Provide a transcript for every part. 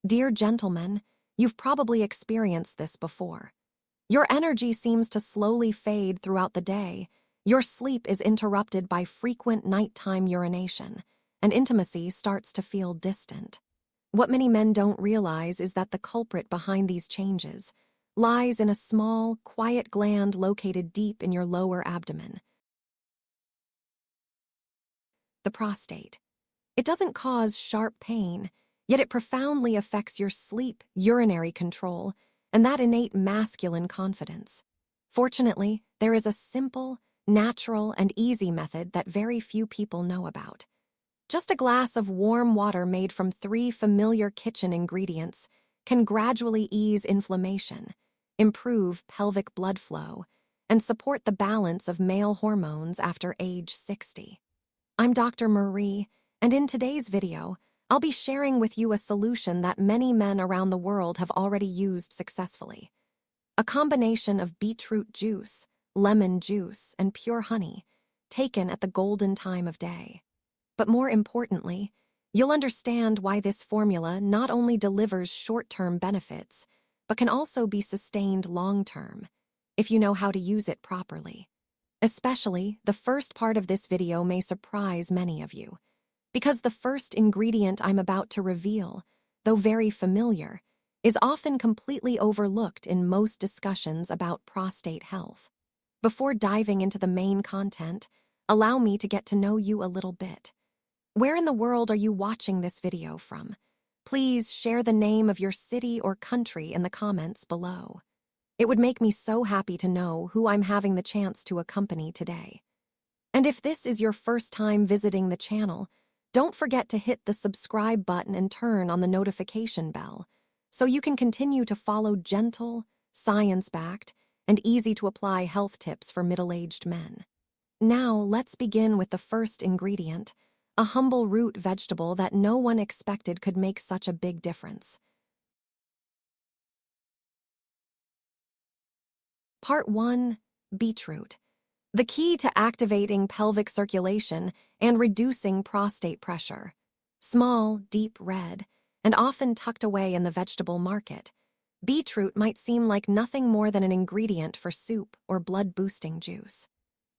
Dear gentlemen, you've probably experienced this before. Your energy seems to slowly fade throughout the day. Your sleep is interrupted by frequent nighttime urination, and intimacy starts to feel distant. What many men don't realize is that the culprit behind these changes lies in a small, quiet gland located deep in your lower abdomen, the prostate. It doesn't cause sharp pain, yet it profoundly affects your sleep, urinary control, and that innate masculine confidence. Fortunately, there is a simple, natural, and easy method that very few people know about. Just a glass of warm water made from 3 familiar kitchen ingredients can gradually ease inflammation, improve pelvic blood flow, and support the balance of male hormones after age 60. I'm Dr. Marie, and in today's video, I'll be sharing with you a solution that many men around the world have already used successfully. A combination of beetroot juice, lemon juice, and pure honey, taken at the golden time of day. But more importantly, you'll understand why this formula not only delivers short-term benefits, but can also be sustained long-term, if you know how to use it properly. Especially, the first part of this video may surprise many of you, because the first ingredient I'm about to reveal, though very familiar, is often completely overlooked in most discussions about prostate health. Before diving into the main content, allow me to get to know you a little bit. Where in the world are you watching this video from? Please share the name of your city or country in the comments below. It would make me so happy to know who I'm having the chance to accompany today. And if this is your first time visiting the channel, don't forget to hit the subscribe button and turn on the notification bell so you can continue to follow gentle, science-backed, and easy-to-apply health tips for middle-aged men. Now, let's begin with the first ingredient, a humble root vegetable that no one expected could make such a big difference. Part 1. Beetroot. The key to activating pelvic circulation and reducing prostate pressure. Small, deep red, and often tucked away in the vegetable market, beetroot might seem like nothing more than an ingredient for soup or blood-boosting juice.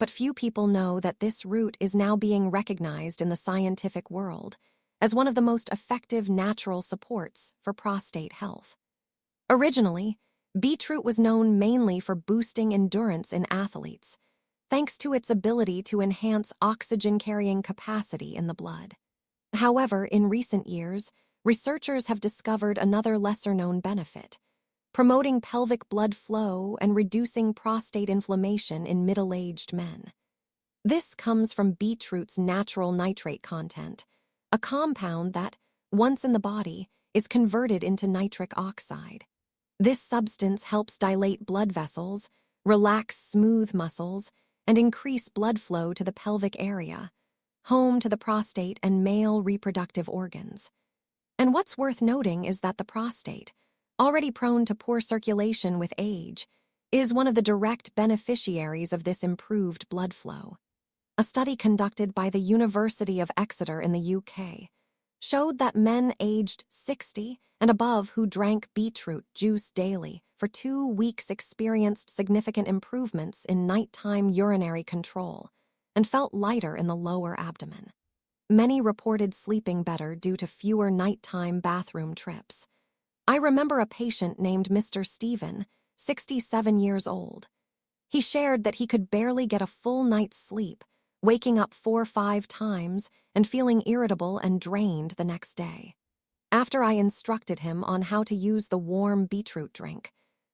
But few people know that this root is now being recognized in the scientific world as one of the most effective natural supports for prostate health. Originally, beetroot was known mainly for boosting endurance in athletes, thanks to its ability to enhance oxygen-carrying capacity in the blood. However, in recent years, researchers have discovered another lesser-known benefit, promoting pelvic blood flow and reducing prostate inflammation in middle-aged men. This comes from beetroot's natural nitrate content, a compound that, once in the body, is converted into nitric oxide. This substance helps dilate blood vessels, relax smooth muscles, and increase blood flow to the pelvic area, home to the prostate and male reproductive organs. And what's worth noting is that the prostate, already prone to poor circulation with age, is one of the direct beneficiaries of this improved blood flow. A study conducted by the University of Exeter in the UK showed that men aged 60 and above who drank beetroot juice daily for 2 weeks experienced significant improvements in nighttime urinary control and felt lighter in the lower abdomen. Many reported sleeping better due to fewer nighttime bathroom trips. I remember a patient named Mr. Stephen, 67 years old. He shared that he could barely get a full night's sleep, waking up 4 or 5 times and feeling irritable and drained the next day. After I instructed him on how to use the warm beetroot drink,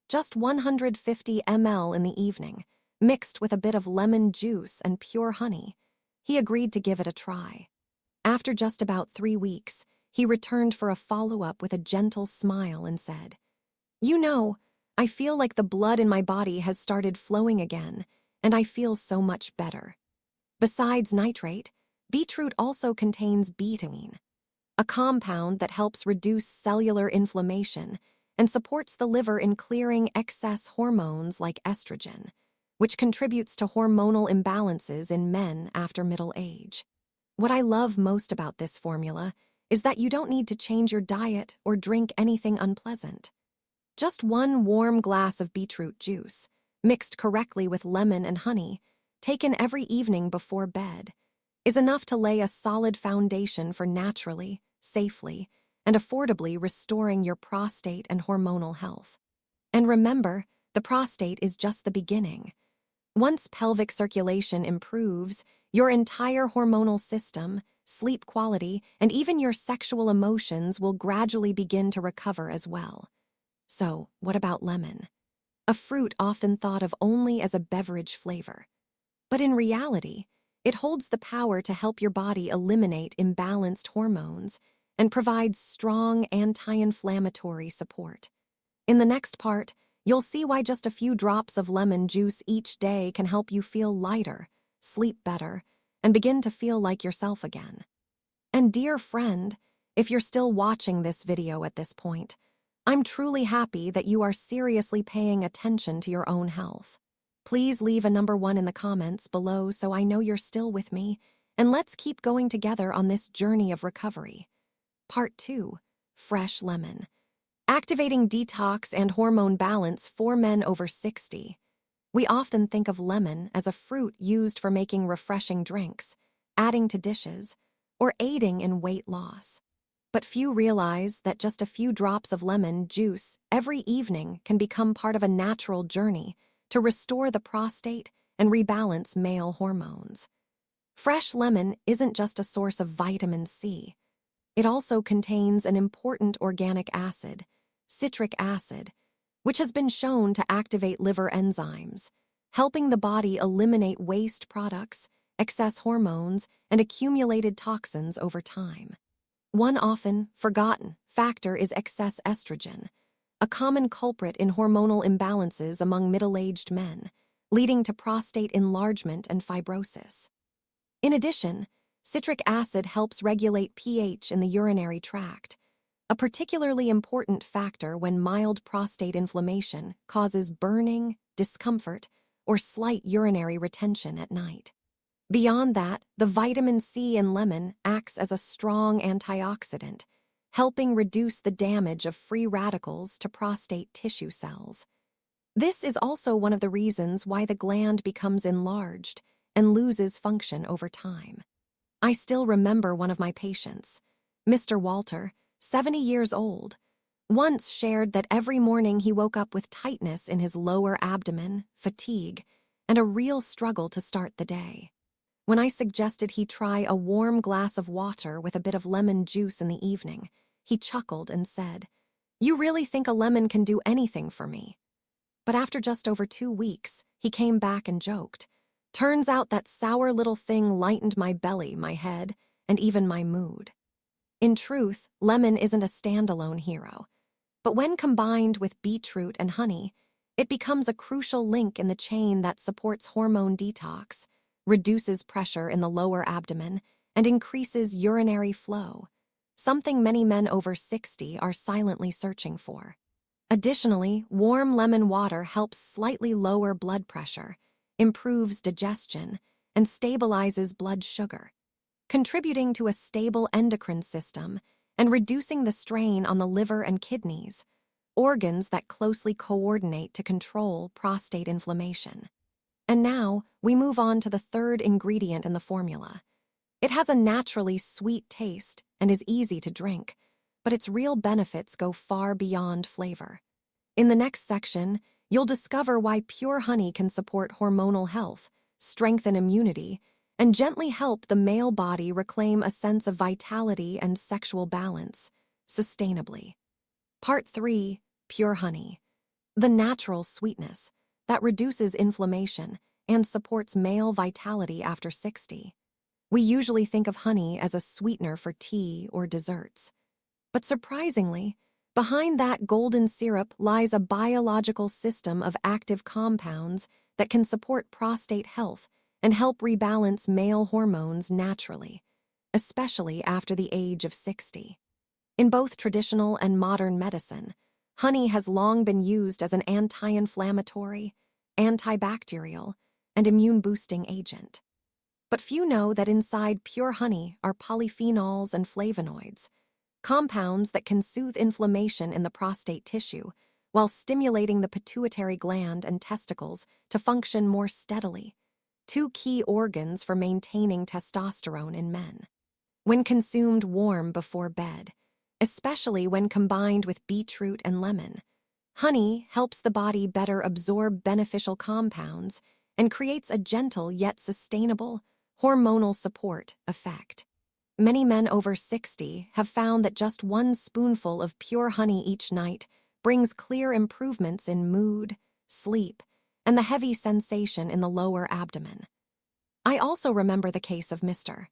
just 150 ml in the evening, mixed with a bit of lemon juice and pure honey, he agreed to give it a try. After just about 3 weeks, he returned for a follow-up with a gentle smile and said, "You know, I feel like the blood in my body has started flowing again, and I feel so much better." Besides nitrate, beetroot also contains betaine, a compound that helps reduce cellular inflammation and supports the liver in clearing excess hormones like estrogen, which contributes to hormonal imbalances in men after middle age. What I love most about this formula is that you don't need to change your diet or drink anything unpleasant. Just one warm glass of beetroot juice, mixed correctly with lemon and honey, taken every evening before bed, is enough to lay a solid foundation for naturally, safely, and affordably restoring your prostate and hormonal health. And remember, the prostate is just the beginning. Once pelvic circulation improves, your entire hormonal system, sleep quality, and even your sexual emotions will gradually begin to recover as well. So, what about lemon? A fruit often thought of only as a beverage flavor. But in reality, it holds the power to help your body eliminate imbalanced hormones and provides strong anti-inflammatory support. In the next part, you'll see why just a few drops of lemon juice each day can help you feel lighter, sleep better, and begin to feel like yourself again. And dear friend, if you're still watching this video at this point, I'm truly happy that you are seriously paying attention to your own health. Please leave a number 1 in the comments below so I know you're still with me, and let's keep going together on this journey of recovery. Part 2, Fresh Lemon. Activating detox and hormone balance for men over 60. We often think of lemon as a fruit used for making refreshing drinks, adding to dishes, or aiding in weight loss. But few realize that just a few drops of lemon juice every evening can become part of a natural journey to restore the prostate and rebalance male hormones. Fresh lemon isn't just a source of vitamin C. It also contains an important organic acid, citric acid, which has been shown to activate liver enzymes, helping the body eliminate waste products, excess hormones, and accumulated toxins over time. One often forgotten factor is excess estrogen, a common culprit in hormonal imbalances among middle-aged men, leading to prostate enlargement and fibrosis. In addition, citric acid helps regulate pH in the urinary tract, a particularly important factor when mild prostate inflammation causes burning, discomfort, or slight urinary retention at night. Beyond that, the vitamin C in lemon acts as a strong antioxidant, helping reduce the damage of free radicals to prostate tissue cells. This is also one of the reasons why the gland becomes enlarged and loses function over time. I still remember one of my patients, Mr. Walter, 70 years old, once shared that every morning he woke up with tightness in his lower abdomen, fatigue, and a real struggle to start the day. When I suggested he try a warm glass of water with a bit of lemon juice in the evening, he chuckled and said, "You really think a lemon can do anything for me?" But after just over 2 weeks, he came back and joked, "Turns out that sour little thing lightened my belly, my head, and even my mood." In truth, lemon isn't a standalone hero, but when combined with beetroot and honey, it becomes a crucial link in the chain that supports hormone detox, reduces pressure in the lower abdomen, and increases urinary flow, something many men over 60 are silently searching for. Additionally, warm lemon water helps slightly lower blood pressure, improves digestion, and stabilizes blood sugar, contributing to a stable endocrine system and reducing the strain on the liver and kidneys, organs that closely coordinate to control prostate inflammation. And now, we move on to the third ingredient in the formula. It has a naturally sweet taste and is easy to drink, but its real benefits go far beyond flavor. In the next section, you'll discover why pure honey can support hormonal health, strengthen immunity, and gently help the male body reclaim a sense of vitality and sexual balance, sustainably. Part 3, Pure Honey. The natural sweetness that reduces inflammation and supports male vitality after 60. We usually think of honey as a sweetener for tea or desserts. But surprisingly, behind that golden syrup lies a biological system of active compounds that can support prostate health and help rebalance male hormones naturally, especially after the age of 60. In both traditional and modern medicine, honey has long been used as an anti-inflammatory, antibacterial, and immune-boosting agent. But few know that inside pure honey are polyphenols and flavonoids, compounds that can soothe inflammation in the prostate tissue while stimulating the pituitary gland and testicles to function more steadily, two key organs for maintaining testosterone in men. When consumed warm before bed, especially when combined with beetroot and lemon, honey helps the body better absorb beneficial compounds and creates a gentle yet sustainable hormonal support effect. Many men over 60 have found that just one spoonful of pure honey each night brings clear improvements in mood, sleep, and the heavy sensation in the lower abdomen. I also remember the case of Mr.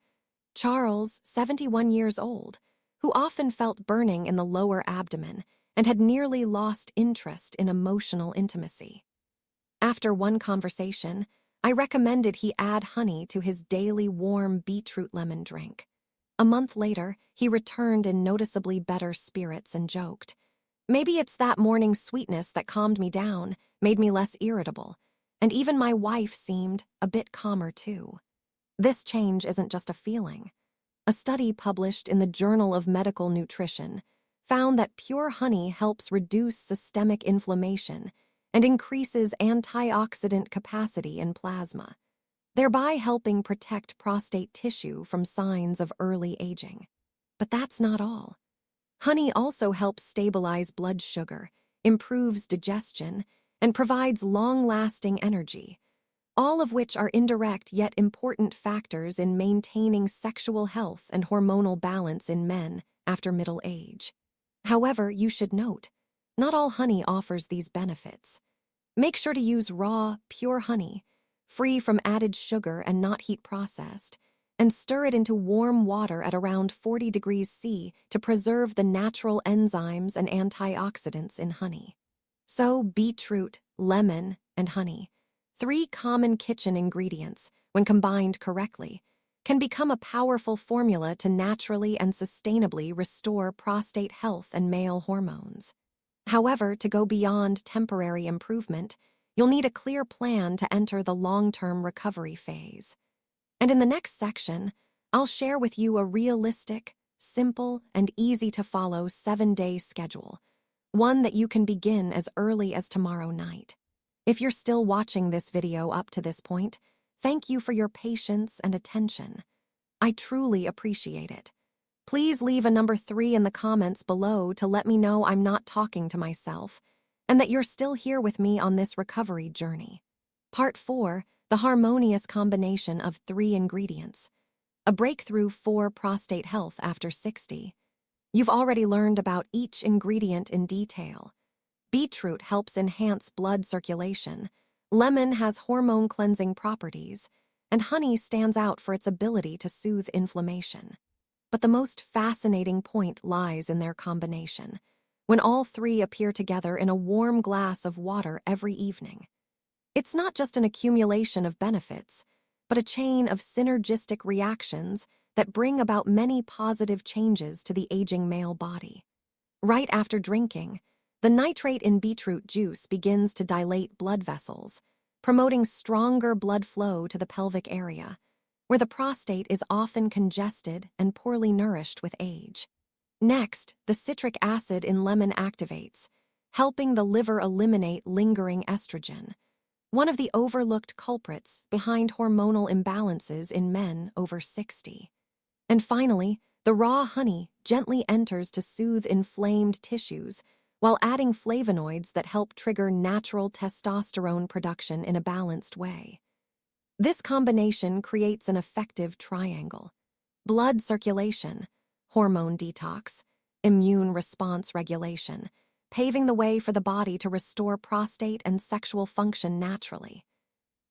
Charles, 71 years old, who often felt burning in the lower abdomen and had nearly lost interest in emotional intimacy. After one conversation, I recommended he add honey to his daily warm beetroot lemon drink. A month later, he returned in noticeably better spirits and joked, "Maybe it's that morning sweetness that calmed me down, made me less irritable, and even my wife seemed a bit calmer too." This change isn't just a feeling. A study published in the Journal of Medical Nutrition found that pure honey helps reduce systemic inflammation and increases antioxidant capacity in plasma, thereby helping protect prostate tissue from signs of early aging. But that's not all. Honey also helps stabilize blood sugar, improves digestion, and provides long-lasting energy, all of which are indirect yet important factors in maintaining sexual health and hormonal balance in men after middle age. However, you should note, not all honey offers these benefits. Make sure to use raw, pure honey, free from added sugar and not heat processed, and stir it into warm water at around 40 degrees C to preserve the natural enzymes and antioxidants in honey. So, beetroot, lemon, and honey, three common kitchen ingredients, when combined correctly, can become a powerful formula to naturally and sustainably restore prostate health and male hormones. However, to go beyond temporary improvement, you'll need a clear plan to enter the long-term recovery phase. And in the next section, I'll share with you a realistic, simple, and easy-to-follow 7-day schedule, one that you can begin as early as tomorrow night. If you're still watching this video up to this point, thank you for your patience and attention. I truly appreciate it. Please leave a number 3 in the comments below to let me know I'm not talking to myself and that you're still here with me on this recovery journey. Part 4, the harmonious combination of 3 ingredients. A breakthrough for prostate health after 60. You've already learned about each ingredient in detail. Beetroot helps enhance blood circulation, lemon has hormone-cleansing properties, and honey stands out for its ability to soothe inflammation. But the most fascinating point lies in their combination, when all 3 appear together in a warm glass of water every evening. It's not just an accumulation of benefits, but a chain of synergistic reactions that bring about many positive changes to the aging male body. Right after drinking, the nitrate in beetroot juice begins to dilate blood vessels, promoting stronger blood flow to the pelvic area, where the prostate is often congested and poorly nourished with age. Next, the citric acid in lemon activates, helping the liver eliminate lingering estrogen, one of the overlooked culprits behind hormonal imbalances in men over 60. And finally, the raw honey gently enters to soothe inflamed tissues while adding flavonoids that help trigger natural testosterone production in a balanced way. This combination creates an effective triangle: blood circulation, hormone detox, immune response regulation, paving the way for the body to restore prostate and sexual function naturally.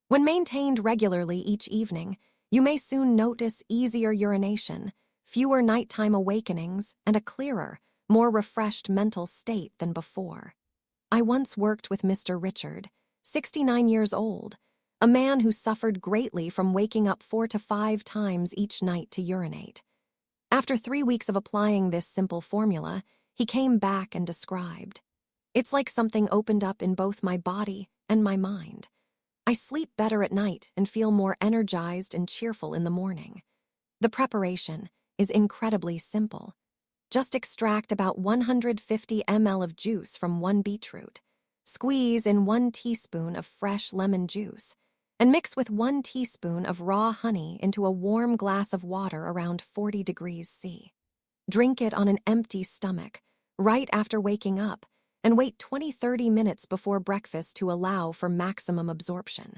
When maintained regularly each evening, you may soon notice easier urination, fewer nighttime awakenings, and a clearer, more refreshed mental state than before. I once worked with Mr. Richard, 69 years old, a man who suffered greatly from waking up 4 to 5 times each night to urinate. After 3 weeks of applying this simple formula, he came back and described, "It's like something opened up in both my body and my mind. I sleep better at night and feel more energized and cheerful in the morning." The preparation is incredibly simple. Just extract about 150 ml of juice from one beetroot. Squeeze in 1 teaspoon of fresh lemon juice and mix with 1 teaspoon of raw honey into a warm glass of water around 40 degrees C. Drink it on an empty stomach, right after waking up, and wait 20-30 minutes before breakfast to allow for maximum absorption.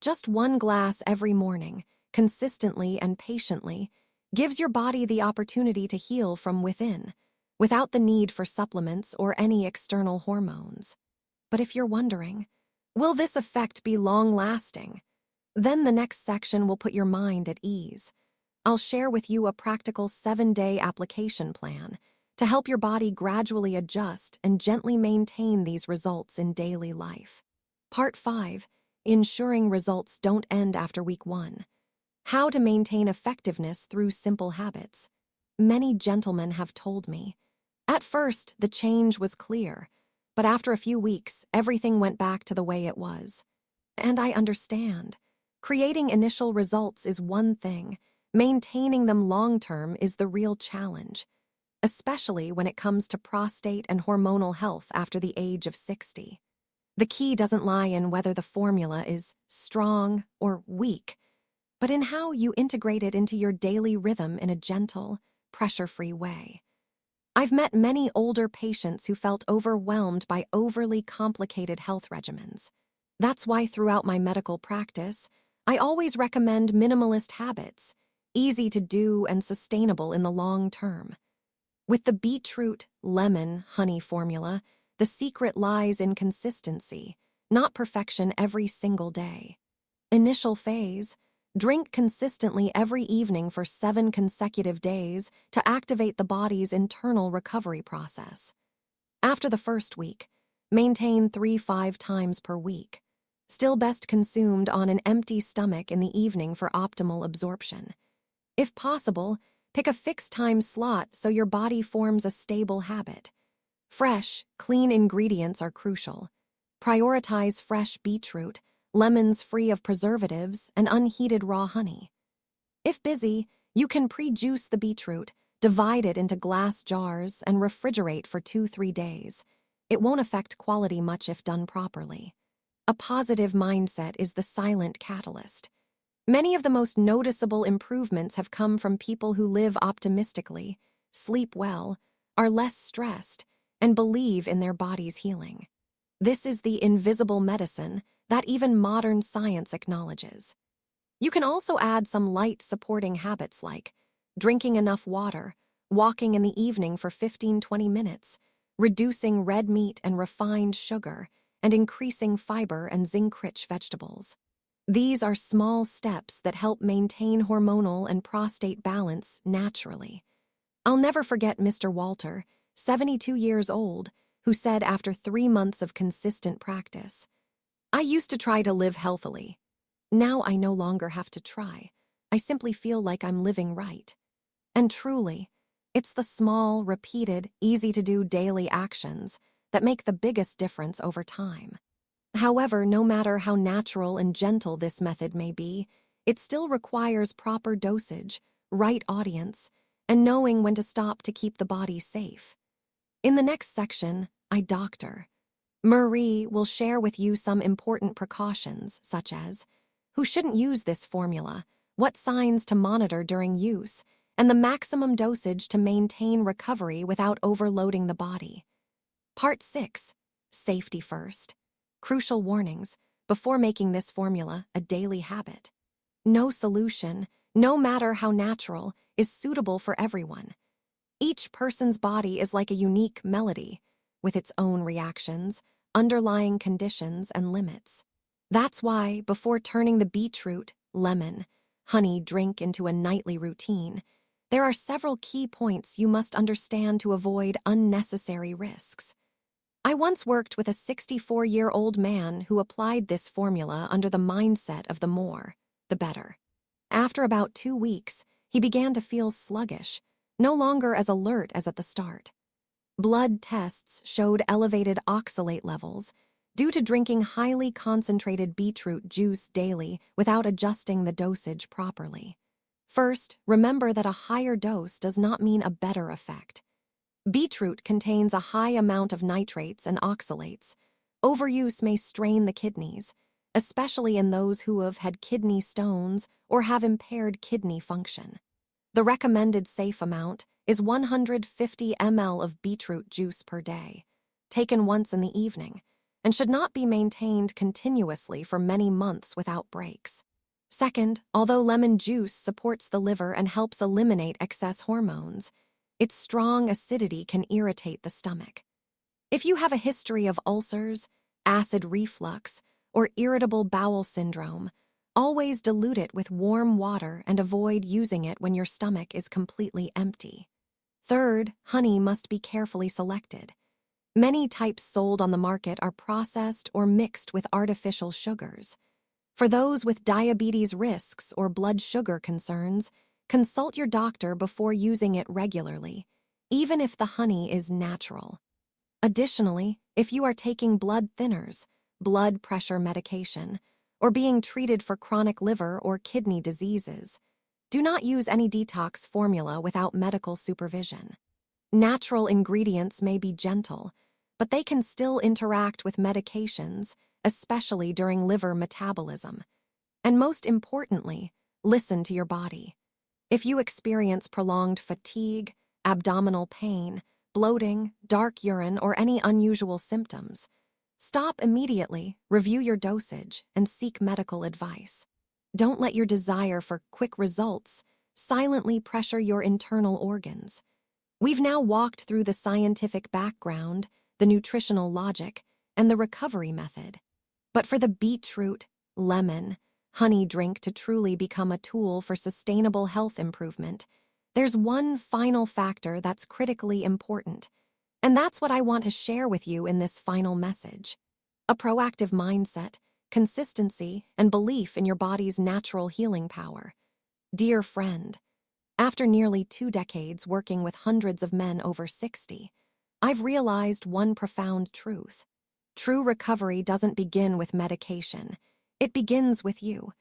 Just 1 glass every morning, consistently and patiently, gives your body the opportunity to heal from within, without the need for supplements or any external hormones. But if you're wondering, will this effect be long-lasting? Then the next section will put your mind at ease. I'll share with you a practical 7-day application plan to help your body gradually adjust and gently maintain these results in daily life. Part 5. Ensuring results don't end after week 1. How to maintain effectiveness through simple habits. Many gentlemen have told me. At first, the change was clear, but after a few weeks, everything went back to the way it was. And I understand. Creating initial results is one thing. Maintaining them long-term is the real challenge, especially when it comes to prostate and hormonal health after the age of 60. The key doesn't lie in whether the formula is strong or weak, but in how you integrate it into your daily rhythm in a gentle, pressure-free way. I've met many older patients who felt overwhelmed by overly complicated health regimens. That's why throughout my medical practice, I always recommend minimalist habits, easy to do and sustainable in the long term. With the beetroot, lemon, honey formula, the secret lies in consistency, not perfection every single day. Initial phase: drink consistently every evening for 7 consecutive days to activate the body's internal recovery process. After the first week, maintain 3-5 times per week. Still best consumed on an empty stomach in the evening for optimal absorption. If possible, pick a fixed time slot so your body forms a stable habit. Fresh, clean ingredients are crucial. Prioritize fresh beetroot, lemons free of preservatives, and unheated raw honey. If busy, you can pre-juice the beetroot, divide it into glass jars, and refrigerate for 2-3 days. It won't affect quality much if done properly. A positive mindset is the silent catalyst. Many of the most noticeable improvements have come from people who live optimistically, sleep well, are less stressed, and believe in their body's healing. This is the invisible medicine that even modern science acknowledges. You can also add some light supporting habits like drinking enough water, walking in the evening for 15-20 minutes, reducing red meat and refined sugar, and increasing fiber and zinc-rich vegetables. These are small steps that help maintain hormonal and prostate balance naturally. I'll never forget Mr. Walter, 72 years old, who said after 3 months of consistent practice, "I used to try to live healthily. Now I no longer have to try. I simply feel like I'm living right." And truly, it's the small, repeated, easy-to-do daily actions that make the biggest difference over time. However, no matter how natural and gentle this method may be, it still requires proper dosage, right audience, and knowing when to stop to keep the body safe. In the next section, I doctor. Marie will share with you some important precautions, such as who shouldn't use this formula, what signs to monitor during use, and the maximum dosage to maintain recovery without overloading the body. Part 6. Safety first. Crucial warnings before making this formula a daily habit. No solution, no matter how natural, is suitable for everyone. Each person's body is like a unique melody, with its own reactions, underlying conditions, and limits. That's why, before turning the beetroot, lemon, honey drink into a nightly routine, there are several key points you must understand to avoid unnecessary risks. I once worked with a 64-year-old man who applied this formula under the mindset of the more, the better. After about 2 weeks, he began to feel sluggish, no longer as alert as at the start. Blood tests showed elevated oxalate levels due to drinking highly concentrated beetroot juice daily without adjusting the dosage properly. First, remember that a higher dose does not mean a better effect. Beetroot contains a high amount of nitrates and oxalates. Overuse may strain the kidneys, especially in those who have had kidney stones or have impaired kidney function. The recommended safe amount is 150 ml of beetroot juice per day, taken once in the evening, and should not be maintained continuously for many months without breaks. Second, although lemon juice supports the liver and helps eliminate excess hormones, its strong acidity can irritate the stomach. If you have a history of ulcers, acid reflux, or irritable bowel syndrome, always dilute it with warm water and avoid using it when your stomach is completely empty. Third, honey must be carefully selected. Many types sold on the market are processed or mixed with artificial sugars. For those with diabetes risks or blood sugar concerns, consult your doctor before using it regularly, even if the honey is natural. Additionally, if you are taking blood thinners, blood pressure medication, or being treated for chronic liver or kidney diseases, do not use any detox formula without medical supervision. Natural ingredients may be gentle, but they can still interact with medications, especially during liver metabolism. And most importantly, listen to your body. If you experience prolonged fatigue, abdominal pain, bloating, dark urine, or any unusual symptoms, stop immediately, review your dosage, and seek medical advice. Don't let your desire for quick results silently pressure your internal organs. We've now walked through the scientific background, the nutritional logic, and the recovery method. But for the beetroot, lemon, honey drink to truly become a tool for sustainable health improvement, there's one final factor that's critically important, and that's what I want to share with you in this final message. A proactive mindset, consistency, and belief in your body's natural healing power. Dear friend, after nearly 2 decades working with hundreds of men over 60, I've realized one profound truth. True recovery doesn't begin with medication. It begins with you.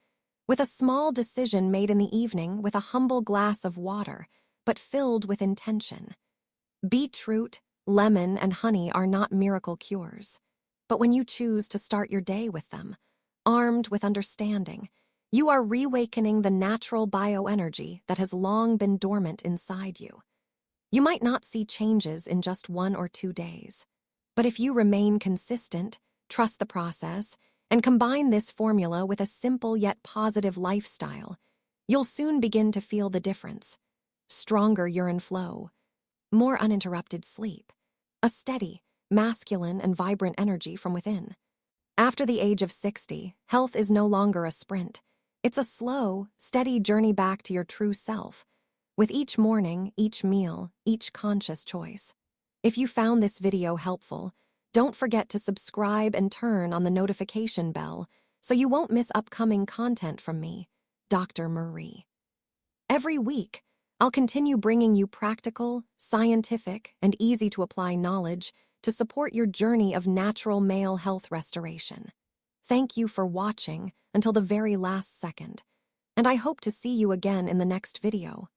With a small decision made in the evening with a humble glass of water, but filled with intention. Beetroot, lemon, and honey are not miracle cures. But when you choose to start your day with them, armed with understanding, you are reawakening the natural bioenergy that has long been dormant inside you. You might not see changes in just 1 or 2 days, but if you remain consistent, trust the process, and combine this formula with a simple yet positive lifestyle, you'll soon begin to feel the difference. Stronger urine flow, more uninterrupted sleep, a steady, masculine, and vibrant energy from within. After the age of 60, health is no longer a sprint. It's a slow, steady journey back to your true self, with each morning, each meal, each conscious choice. If you found this video helpful, don't forget to subscribe and turn on the notification bell so you won't miss upcoming content from me, Dr. Marie. Every week, I'll continue bringing you practical, scientific, and easy-to-apply knowledge to support your journey of natural male health restoration. Thank you for watching until the very last second, and I hope to see you again in the next video.